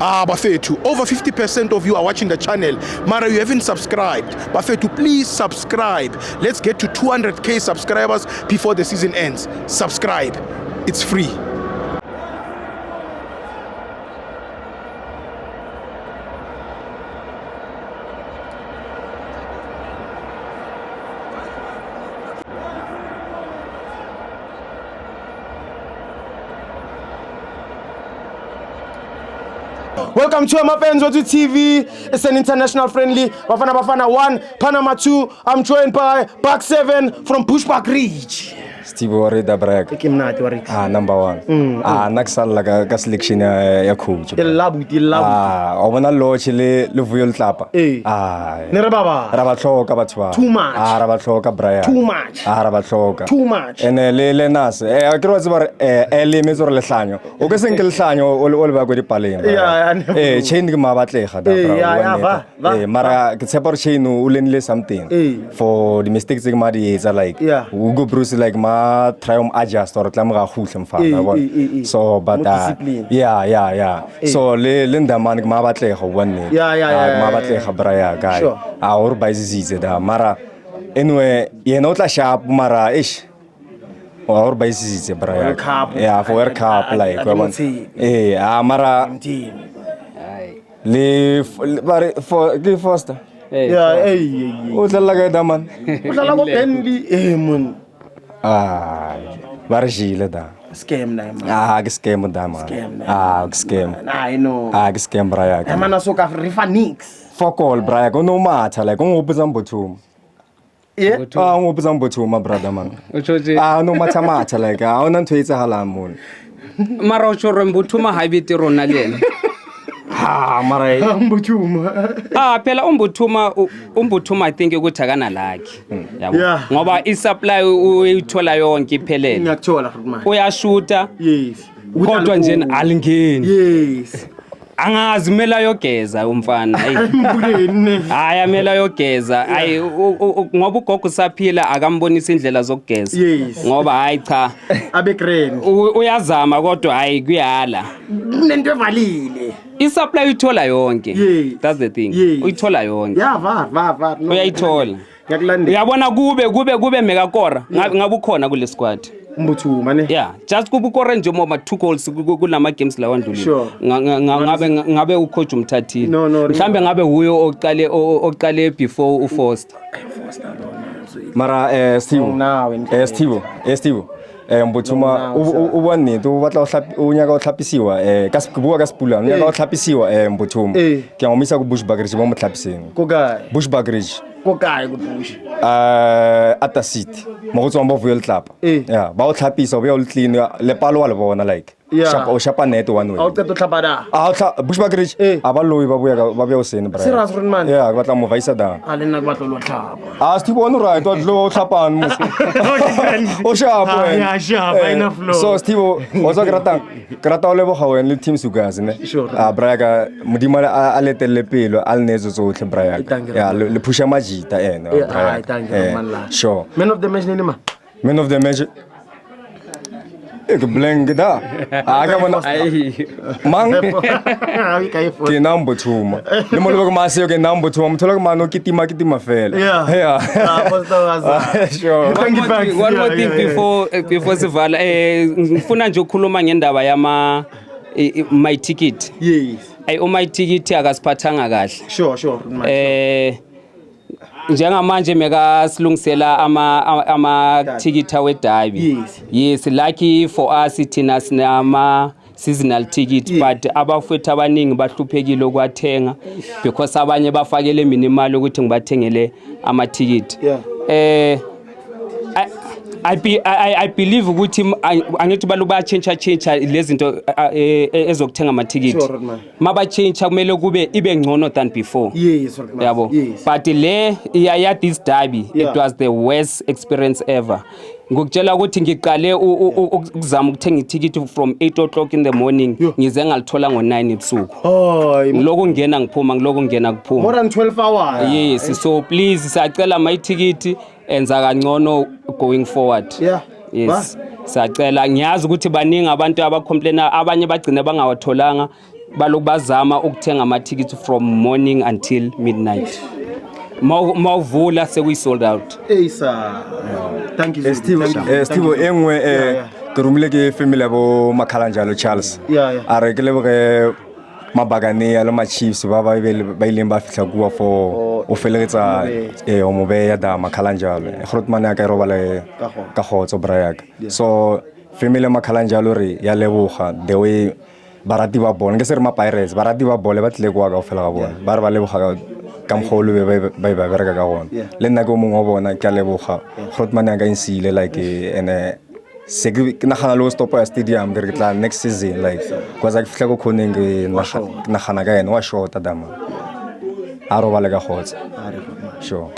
Bafethu, over 50% of you are watching the channel. Mara, you haven't subscribed. Bafethu, please subscribe. Let's get to 200k subscribers before the season ends. Subscribe. It's free. Welcome to Amafans TV. It's an international friendly. Bafana 1, Panama 2. I'm joined by Back 7 from Bushbuck Ridge. Steve Warida Brag. Number 1. Naksal ka selection ya coach. Ilabu. Obana lo chile le vuyol tlapa. Ne baba. Rabatloka batwa. Too much. Rabatloka Brian. Too much. Rabatloka. Too much. Ene le nas. Akero tsbar ele mezor le hlanyo. O ke senke le hlanyo o le ba go di paleng. Chain ke mabatlega da bra. Mara ke tshepa chain o lenile something. For the mistakes ke ma di etsa like. O go Bruce like try adjust or tlamoga khutle mfana so but yeah so le ndamane ke mabatlega one mabatlega braya guy or baizizitse da mara anyway yena o tla sharp mara ish or baizizitse braya for World Cup like mara le for give Foster o tla la ga da man o tla la go Bentley mon Varjila da. Scam na man. Scam da man. Scam. I know. Scam braya. Man asoka rifa nix. Fuck all braya. Go no matter like go opuzam botum. Yeah. Go opuzam botum my brother man. No matter like ona ntwetsa hala mon. Mara o tshoro mbutuma habiti rona le. Mara umbutuma. Phela umbuthuma I think ukuthi akana lakhe. Yabo. Ngoba I-supply uyithola yonke iphelele. Ngiyakuthola futhi manje. Uyashuta. Yes. Kodwa nje alingeni. Yes. Angazi mela yogeza umfana. Hayi amela yogeza. Hayi ngoba ugogo saphila akambonisa indlela zokugeza. Ngoba hayi cha. Abe grand. Uyazama kodwa hayi kuyala. Nento evalile. I-supply uyithola yonke. That's the thing. Uyithola yonke. Va. Uyayithola. Ngiyakulandela. Uyabona kube mega kora ngabe ukhona kule squad. Umbuthuma ne. Yeah, just kube ukora nje moma 2 goals kulama games la wandulile. Ngabe ucoach umthathile. Mhlambe ngabe huyo oqale before uFoster. Mara Steve Mbuthuma ubone to batla unyaka o tlhapisiwa ka bua ka sepula unyaka o tlhapisiwa Mbuthuma ke ngomisa go Bushbuck Ridge mo motlhapiseng ko kae Bushbuck Ridge ko kae go Bush Ata City mo go tswa mo vuyel tlapa ba o tlhapisa o be o le clean le palo wa le bona like shapa net one way a o tseto tlhabada Bushbuck Ridge abaloi ba be o sene bra serious man ba batla mo vaisa da a le nna ba tlo lo tlhapa Steve ono right o tlo tlhapana mo o shapa ina flow so Steve o tsa krata o lebo gawen le team sugas ne braga modima a letelle pelo a le nezo tsotlhe braga le pusha majita braga sure man of the match name man of the match blank da aga bona mang ke number 2 le mo le ma se ke number 2 mthola ke mano kitima fela sure one more thing before sivala ngifuna nje ukukhuluma ngendaba yama my ticket my ticket akasiphathanga kahle sure njengamanje meka silungisela ama ticket we derby yes lucky for us thina sinama seasonal ticket but abafethu abaningi bahluphekile ukwathenga because abanye bafakele minimal ukuthi ngibathengele ama ticket I believe ukuthi angithi baluba change lezinto ezokuthenga ama ticket maba change kumele kube ibe ngcono than before yabo but le ya this derby it was the worst experience ever ngokutshela ukuthi ngiqale ukuzama ukuthenga iticket from 8 o'clock in the morning ngize ngalithola ngo9 ebusuku ngiloko ngena ngiphuma ngiloko ngena kuphuma more than 12 hours yes so please siyacela my ticket enza kangcono going forward yes siyacela ngiyazi ukuthi baningi abantu abacomplaina abanye bagcina bangawatholanga balokhu bazama ukuthenga ama-tickets from morning until midnight. Mawuvula sekuyi-sold out. Thank you. Steve engwe ke rumile ke family abo Makhalanjalo Charles a re ke leboge mabagane ya le ma chiefs ba ileng ba fitla kuwa for o felegetsa o mo beya da Makhalanjalo Grootman ya ka robale ka khotso brayaka so family Makhalanjalo re ya leboga the way barati ba bona ke se re ma Pirates barati ba bole ba tle kwa ka fela ga bona ba re ba leboga ka mkholo ba bereka ka gona le nna go mongwe bona ke leboga Grootman ya ka insile like ene se ke nagana lo stop ya stadium ke tla next season like because I fitla go khoneng nagana ka ene wa short dama a robale ka khotsa sure